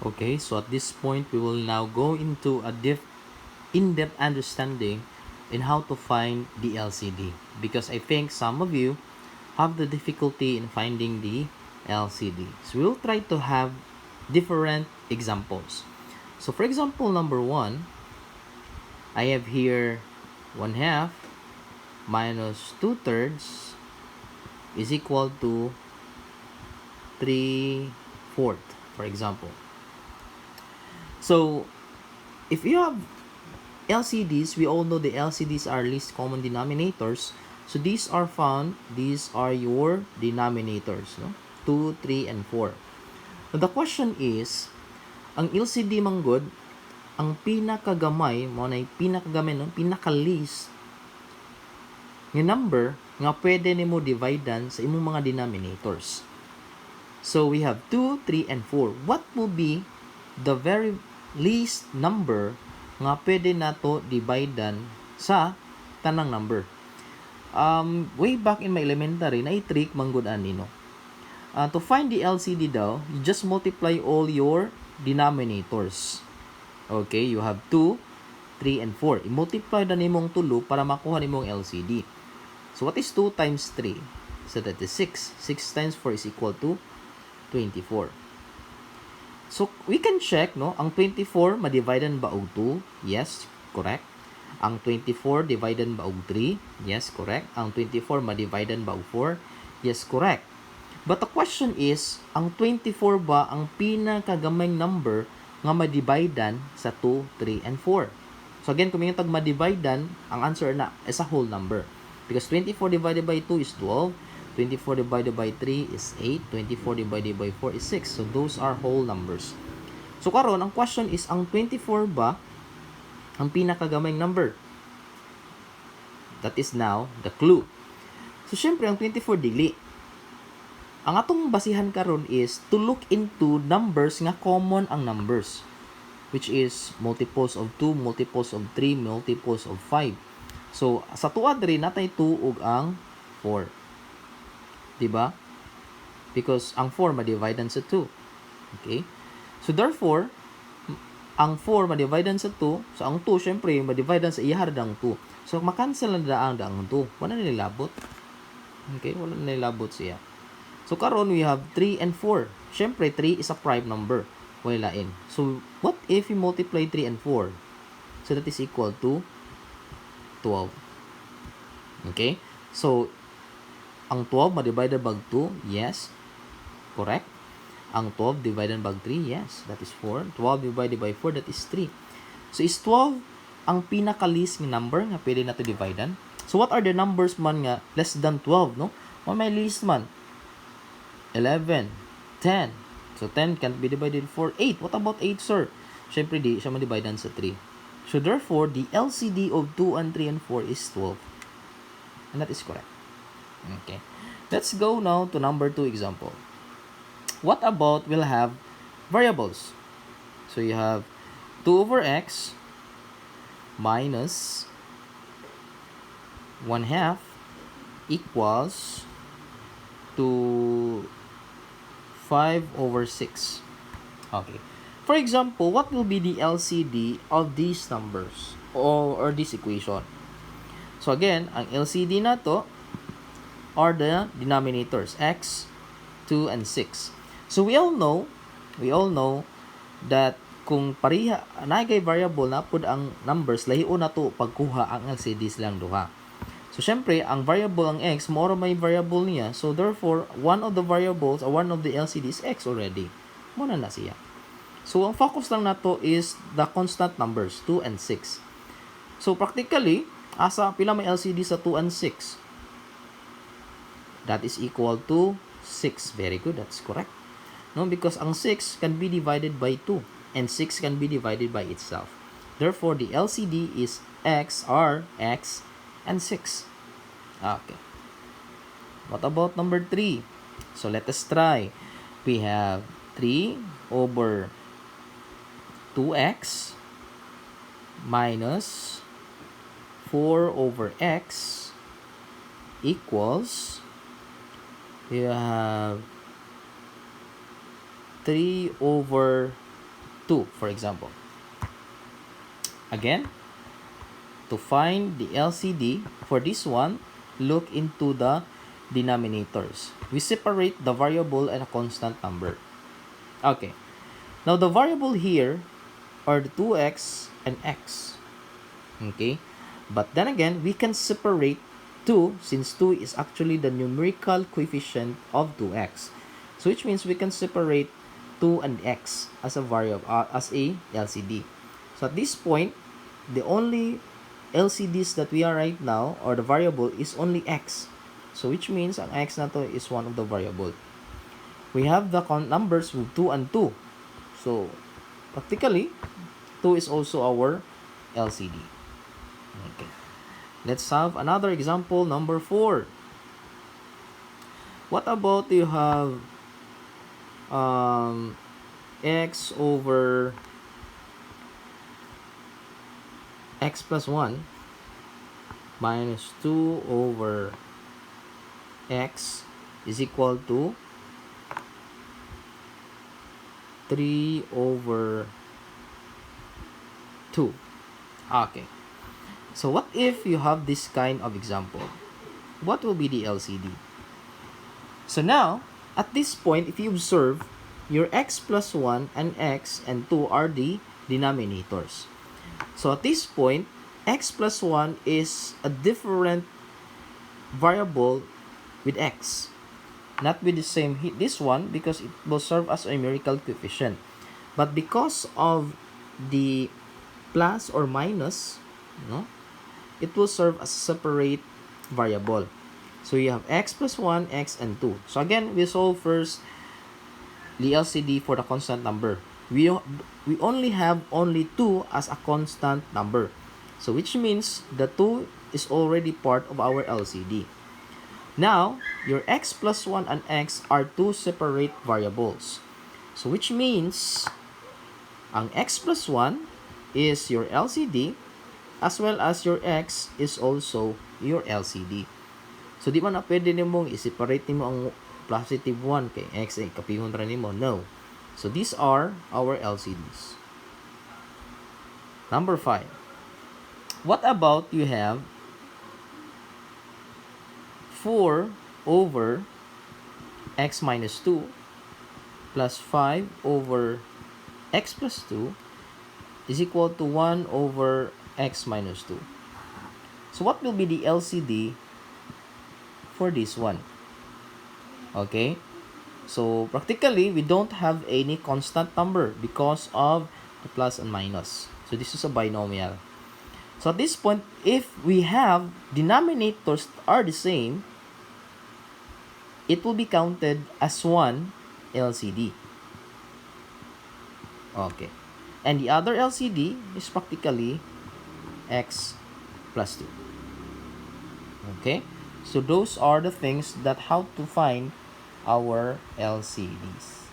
Okay, so at this point, we will now go into a in-depth understanding in how to find the LCD, because I think some of you have the difficulty in finding the LCD. So we'll try to have different examples. So for example, number 1, I have here 1/2 minus 2/3 is equal to 3/4, for example. So if you have LCDs, we all know the LCDs are least common denominators. So these are your denominators, no? 2, 3, and 4. Now the question is, ang LCD manggod, ang pinakagamay, mo na pinakagamay, no? Pinaka-least nga number nga pwede nimo dividean sa imong mga denominators. So we have 2, 3, and 4. What will be the very least number nga pwede nato dividean sa tanang number? Way back in my elementary, na i-trick manggod ani, no? To find the LCD daw, you just multiply all your denominators. Okay, you have 2, 3, and 4. I-multiply na nimong tulo para makuha nimong LCD. So what is 2 times 3? So that is 6. 6 times 4 is equal to 24. So we can check, no? Ang 24 ma-dividean ba og 2? Yes, correct. Ang 24 divided ba og 3? Yes, correct. Ang 24 ma-dividean ba og 4? Yes, correct. But the question is, ang 24 ba ang pinakagamay number nga ma-dividean sa 2, 3, and 4? So again, kung may tag ma-dividean, ang answer na is a whole number. Because 24 divided by 2 is 12. 24 divided by 3 is 8. 24 divided by 4 is 6. So those are whole numbers. So karon, ang question is, ang 24 ba ang pinakagamay number? That is now the clue. So syempre, ang 24 dili. Ang atong basihan karon is to look into numbers nga common ang numbers, which is multiples of 2, multiples of 3, multiples of 5. So sa tuwa diri natay 2 ug ang 4. Diba? Because ang 4 ma-dividean sa 2. Okay? So therefore, ang 4 ma-dividean sa 2, so ang 2 syempre ma-dividean sa iyahar dang 2. So makancel na daang 2. Wala na nilabot. Okay? Wala na nilabot siya. So karon we have 3 and 4. Syempre 3 is a prime number. Wala lain. So what if we multiply 3 and 4? So that is equal to 12. Okay? So ang 12 ma-divided by 2? Yes. Correct. Ang 12 divided by 3? Yes. That is 4. 12 divided by 4, that is 3. So is 12 ang pinaka-least nga number nga pwede nato dividean? So what are the numbers man nga less than 12, no? May least man? 11, 10. So 10 can be divided for 8. What about 8, sir? Syempre di siya ma-dividean sa 3. So therefore, the LCD of 2 and 3 and 4 is 12. And that is correct. Okay. Let's go now to number 2 example. What about we'll have variables? So you have 2 over x minus 1/2 equals to 5 over 6. Okay. For example, what will be the LCD of these numbers or this equation? So again, ang LCD na to are the denominators, x, 2, and 6. So we all know that kung pareha naay variable na pud ang numbers, lahiu na to pagkuha ang LCD silang duha. So syempre, ang variable ang x, more may variable niya. So therefore, one of the variables or one of the LCD is x already. Muna na siya. So ang focus lang nato is the constant numbers, 2 and 6. So practically, asa pila may LCD sa 2 and 6? That is equal to 6. Very good, that's correct. No, because ang 6 can be divided by 2 and 6 can be divided by itself. Therefore, the LCD is x, r, x, and 6. Okay. What about number 3? So let us try. We have 3 over 2x minus 4 over x equals, we have 3 over 2, for example. Again, to find the LCD for this one, look into the denominators. We separate the variable and a constant number. Okay. Now, the variable here are the 2x and x. Okay. But then again, we can separate 2 since 2 is actually the numerical coefficient of 2x. So which means we can separate 2 and x as a variable, as a LCD. So at this point, the only LCDs that we are right now, or the variable, is only x. So which means ang x na to is one of the variable. We have the numbers with 2 and 2. So practically, 2 is also our LCD. Okay. Let's have another example, number 4. What about you have x over x plus 1 minus 2 over x is equal to 3 over 2. Okay. So what if you have this kind of example? What will be the LCD? So now, at this point, if you observe, your x plus 1 and x and 2 are the denominators. So at this point, x plus 1 is a different variable with x. Not with the same this one, because it will serve as a numerical coefficient. But because of the plus or minus, no, it will serve as a separate variable. So you have x plus 1, x, and 2. So again, we solve first the LCD for the constant number. We only have only 2 as a constant number. So which means the 2 is already part of our LCD. Now, your x plus 1 and x are 2 separate variables. So which means ang x plus 1 is your LCD, as well as your x is also your LCD. So di man na pwede nimong i-separate nimo ang positive 1 kay x ay kapihon ra nimo. No. So these are our LCDs. Number 5. What about you have 4 over x minus 2 plus 5 over x plus 2 is equal to 1 over x minus 2. So what will be the LCD for this one? Okay, so practically we don't have any constant number because of the plus and minus. So this is a binomial. So at this point, if we have denominators are the same, it will be counted as one LCD. Okay, and the other LCD is practically x plus 2. Okay, so those are the things that how to find our LCDs.